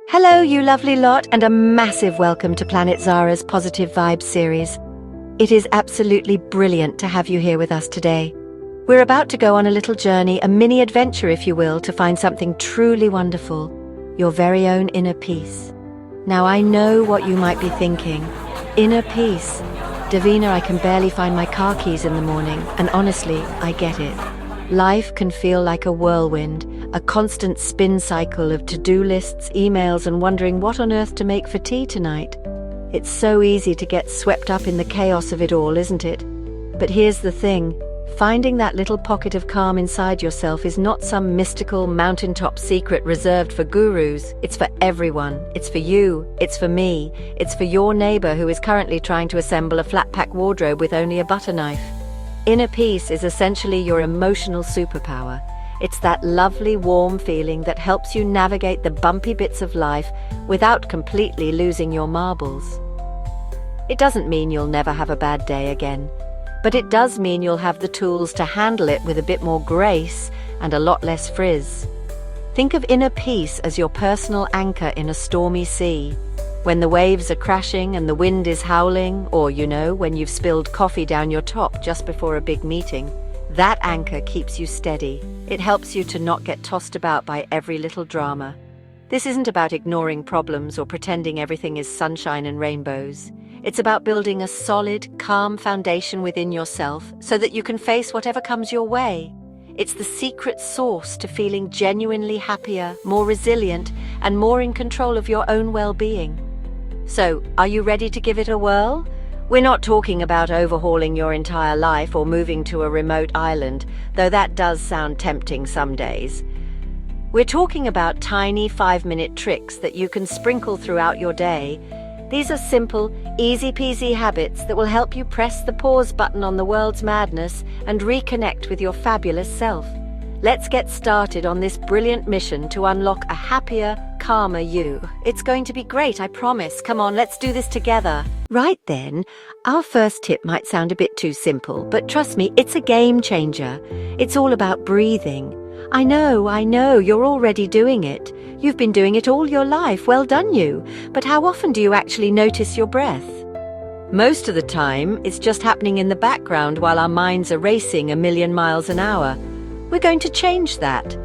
Hello, you lovely lot, and a massive welcome to Planet Zara's Positive Vibes series. It is absolutely brilliant to have you here with us today. We're about to go on a little journey, a mini adventure, if you will, to find something truly wonderful, your very own inner peace. Now, I know what you might be thinking. Inner peace. Davina, I can barely find my car keys in the morning, and honestly, I get it. Life can feel like a whirlwind, a constant spin cycle of to-do lists, emails, and wondering what on earth to make for tea tonight. It's so easy to get swept up in the chaos of it all, isn't it? But here's the thing. Finding that little pocket of calm inside yourself is not some mystical mountaintop secret reserved for gurus. It's for everyone. It's for you. It's for me. It's for your neighbor who is currently trying to assemble a flat-pack wardrobe with only a butter knife. Inner peace is essentially your emotional superpower. It's that lovely, warm feeling that helps you navigate the bumpy bits of life without completely losing your marbles. It doesn't mean you'll never have a bad day again, but it does mean you'll have the tools to handle it with a bit more grace and a lot less frizz. Think of inner peace as your personal anchor in a stormy sea. When the waves are crashing and the wind is howling, or, when you've spilled coffee down your top just before a big meeting, that anchor keeps you steady. It helps you to not get tossed about by every little drama. This isn't about ignoring problems or pretending everything is sunshine and rainbows. It's about building a solid, calm foundation within yourself so that you can face whatever comes your way. It's the secret sauce to feeling genuinely happier, more resilient, and more in control of your own well-being. So, are you ready to give it a whirl? We're not talking about overhauling your entire life or moving to a remote island, though that does sound tempting some days. We're talking about tiny 5-minute tricks that you can sprinkle throughout your day. These are simple, easy-peasy habits that will help you press the pause button on the world's madness and reconnect with your fabulous self. Let's get started on this brilliant mission to unlock a happier, calmer you. It's going to be great, I promise. Come on, let's do this together. Right then, our first tip might sound a bit too simple, but trust me, it's a game changer. It's all about breathing. I know, you're already doing it. You've been doing it all your life, well done you. But how often do you actually notice your breath? Most of the time, it's just happening in the background while our minds are racing a million miles an hour. We're going to change that.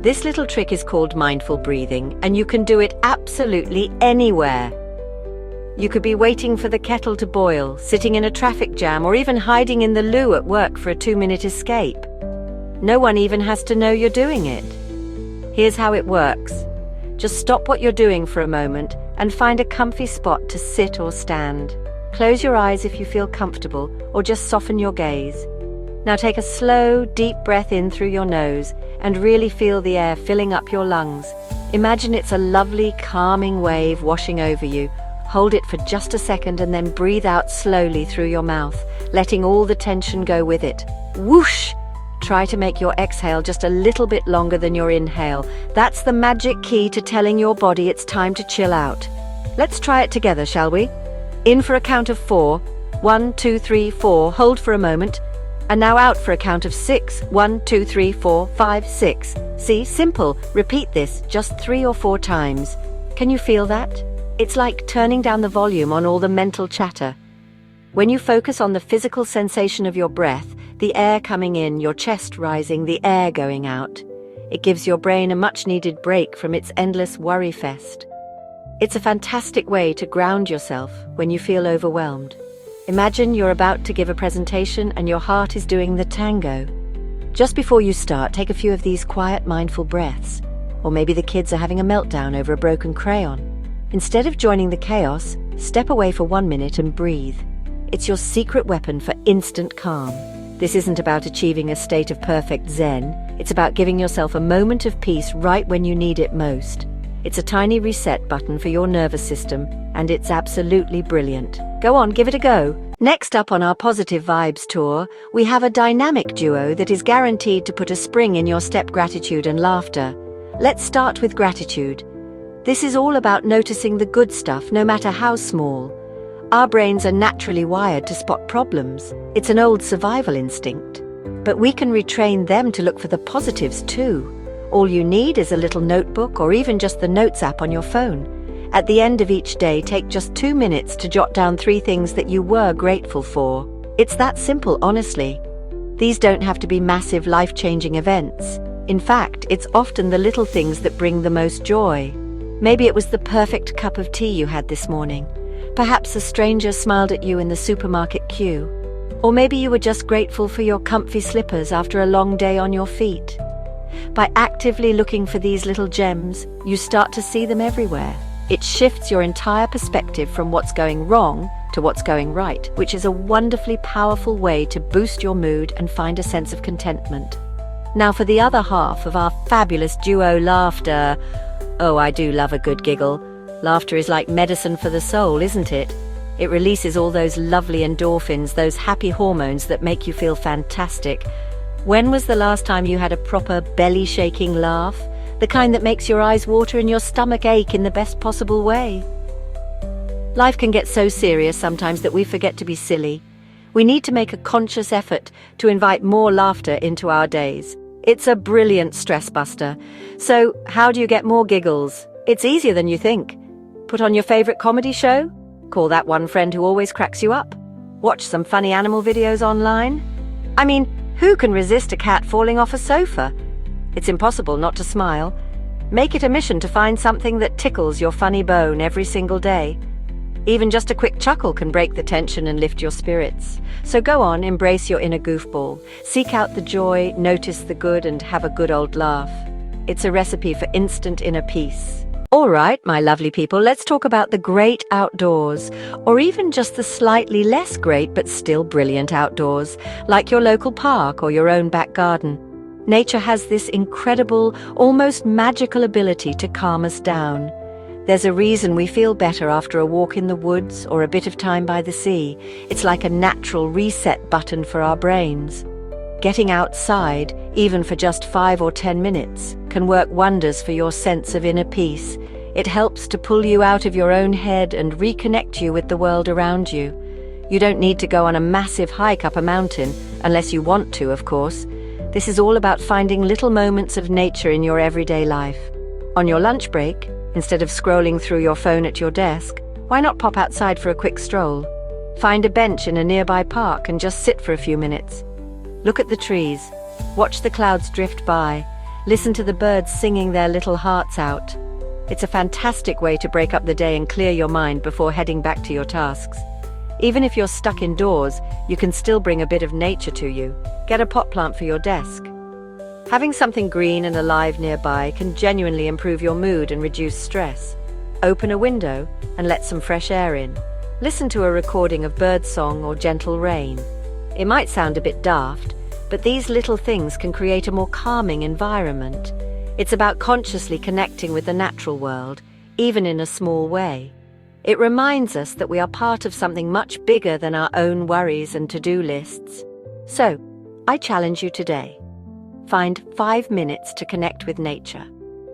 This little trick is called mindful breathing, and you can do it absolutely anywhere. You could be waiting for the kettle to boil, sitting in a traffic jam, or even hiding in the loo at work for a 2-minute escape. No one even has to know you're doing it. Here's how it works. Just stop what you're doing for a moment and find a comfy spot to sit or stand. Close your eyes if you feel comfortable, or just soften your gaze. Now take a slow, deep breath in through your nose and really feel the air filling up your lungs. Imagine it's a lovely, calming wave washing over you. Hold it for just a second and then breathe out slowly through your mouth, letting all the tension go with it. Whoosh! Try to make your exhale just a little bit longer than your inhale. That's the magic key to telling your body it's time to chill out. Let's try it together, shall we? In for a count of 4. 1, 2, 3, 4. Hold for a moment. And now out for a count of 6. 1, 2, 3, 4, 5, 6. See, simple. Repeat this just 3 or 4 times. Can you feel that? It's like turning down the volume on all the mental chatter. When you focus on the physical sensation of your breath, the air coming in, your chest rising, the air going out, it gives your brain a much-needed break from its endless worry fest. It's a fantastic way to ground yourself when you feel overwhelmed. Imagine you're about to give a presentation and your heart is doing the tango. Just before you start, take a few of these quiet, mindful breaths. Or maybe the kids are having a meltdown over a broken crayon. Instead of joining the chaos, step away for 1 minute and breathe. It's your secret weapon for instant calm. This isn't about achieving a state of perfect zen. It's about giving yourself a moment of peace right when you need it most. It's a tiny reset button for your nervous system, and it's absolutely brilliant. Go on, give it a go. Next up on our Positive Vibes tour, we have a dynamic duo that is guaranteed to put a spring in your step: gratitude and laughter. Let's start with gratitude. This is all about noticing the good stuff, no matter how small. Our brains are naturally wired to spot problems. It's an old survival instinct. But we can retrain them to look for the positives too. All you need is a little notebook or even just the Notes app on your phone. At the end of each day, take just 2 minutes to jot down 3 things that you were grateful for. It's that simple, honestly. These don't have to be massive, life-changing events. In fact, it's often the little things that bring the most joy. Maybe it was the perfect cup of tea you had this morning. Perhaps a stranger smiled at you in the supermarket queue. Or maybe you were just grateful for your comfy slippers after a long day on your feet. By actively looking for these little gems, you start to see them everywhere. It shifts your entire perspective from what's going wrong to what's going right, which is a wonderfully powerful way to boost your mood and find a sense of contentment. Now for the other half of our fabulous duo, laughter. Oh, I do love a good giggle. Laughter is like medicine for the soul, isn't it? It releases all those lovely endorphins, those happy hormones that make you feel fantastic. When was the last time you had a proper belly-shaking laugh? The kind that makes your eyes water and your stomach ache in the best possible way. Life can get so serious sometimes that we forget to be silly. We need to make a conscious effort to invite more laughter into our days. It's a brilliant stress buster. So, how do you get more giggles? It's easier than you think. Put on your favorite comedy show? Call that one friend who always cracks you up? Watch some funny animal videos online? I mean, who can resist a cat falling off a sofa? It's impossible not to smile. Make it a mission to find something that tickles your funny bone every single day. Even just a quick chuckle can break the tension and lift your spirits. So go on, embrace your inner goofball. Seek out the joy, notice the good, and have a good old laugh. It's a recipe for instant inner peace. All right, my lovely people, let's talk about the great outdoors, or even just the slightly less great but still brilliant outdoors, like your local park or your own back garden. Nature has this incredible, almost magical ability to calm us down. There's a reason we feel better after a walk in the woods or a bit of time by the sea. It's like a natural reset button for our brains. Getting outside, even for just 5 or 10 minutes, can work wonders for your sense of inner peace. It helps to pull you out of your own head and reconnect you with the world around you. You don't need to go on a massive hike up a mountain, unless you want to, of course. This is all about finding little moments of nature in your everyday life. On your lunch break, instead of scrolling through your phone at your desk, why not pop outside for a quick stroll? Find a bench in a nearby park and just sit for a few minutes. Look at the trees, watch the clouds drift by, listen to the birds singing their little hearts out. It's a fantastic way to break up the day and clear your mind before heading back to your tasks. Even if you're stuck indoors, you can still bring a bit of nature to you. Get a pot plant for your desk. Having something green and alive nearby can genuinely improve your mood and reduce stress. Open a window and let some fresh air in. Listen to a recording of birdsong or gentle rain. It might sound a bit daft, but these little things can create a more calming environment. It's about consciously connecting with the natural world, even in a small way. It reminds us that we are part of something much bigger than our own worries and to-do lists. So, I challenge you today. Find 5 minutes to connect with nature.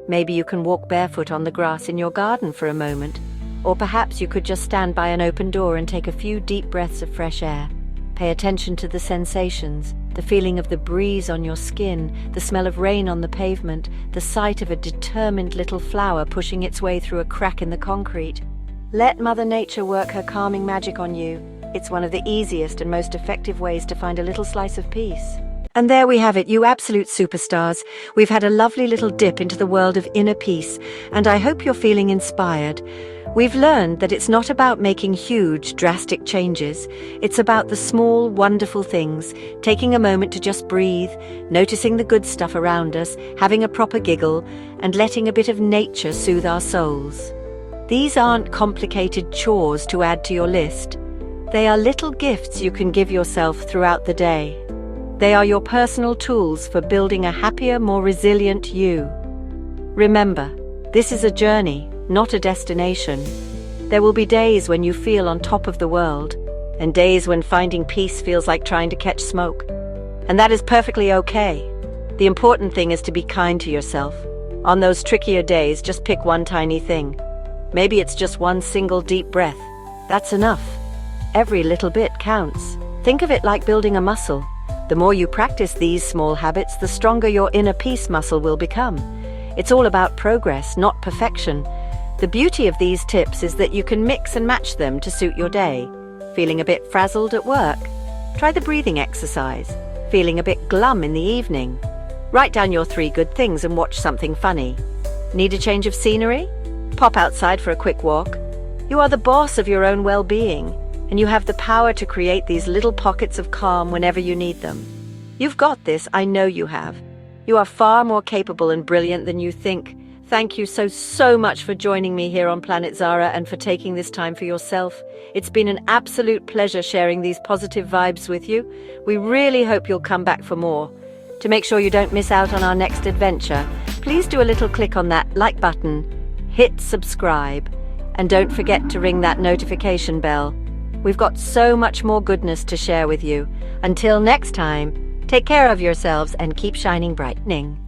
Maybe you can walk barefoot on the grass in your garden for a moment, or perhaps you could just stand by an open door and take a few deep breaths of fresh air. Pay attention to the sensations, the feeling of the breeze on your skin, the smell of rain on the pavement, the sight of a determined little flower pushing its way through a crack in the concrete. Let Mother Nature work her calming magic on you. It's one of the easiest and most effective ways to find a little slice of peace. And there we have it, you absolute superstars. We've had a lovely little dip into the world of inner peace, and I hope you're feeling inspired. We've learned that it's not about making huge, drastic changes. It's about the small, wonderful things, taking a moment to just breathe, noticing the good stuff around us, having a proper giggle, and letting a bit of nature soothe our souls. These aren't complicated chores to add to your list. They are little gifts you can give yourself throughout the day. They are your personal tools for building a happier, more resilient you. Remember, this is a journey, not a destination. There will be days when you feel on top of the world, and days when finding peace feels like trying to catch smoke. And that is perfectly okay. The important thing is to be kind to yourself. On those trickier days, just pick one tiny thing. Maybe it's just one single deep breath. That's enough. Every little bit counts. Think of it like building a muscle. The more you practice these small habits, the stronger your inner peace muscle will become. It's all about progress, not perfection. The beauty of these tips is that you can mix and match them to suit your day. Feeling a bit frazzled at work? Try the breathing exercise. Feeling a bit glum in the evening? Write down your 3 good things and watch something funny. Need a change of scenery? Pop outside for a quick walk. You are the boss of your own well-being, and you have the power to create these little pockets of calm whenever you need them. You've got this, I know you have. You are far more capable and brilliant than you think. Thank you so much for joining me here on Planet Zara and for taking this time for yourself. It's been an absolute pleasure sharing these positive vibes with you. We really hope you'll come back for more. To make sure you don't miss out on our next adventure, please do a little click on that like button, hit subscribe, and don't forget to ring that notification bell. We've got so much more goodness to share with you. Until next time, take care of yourselves and keep shining brightening.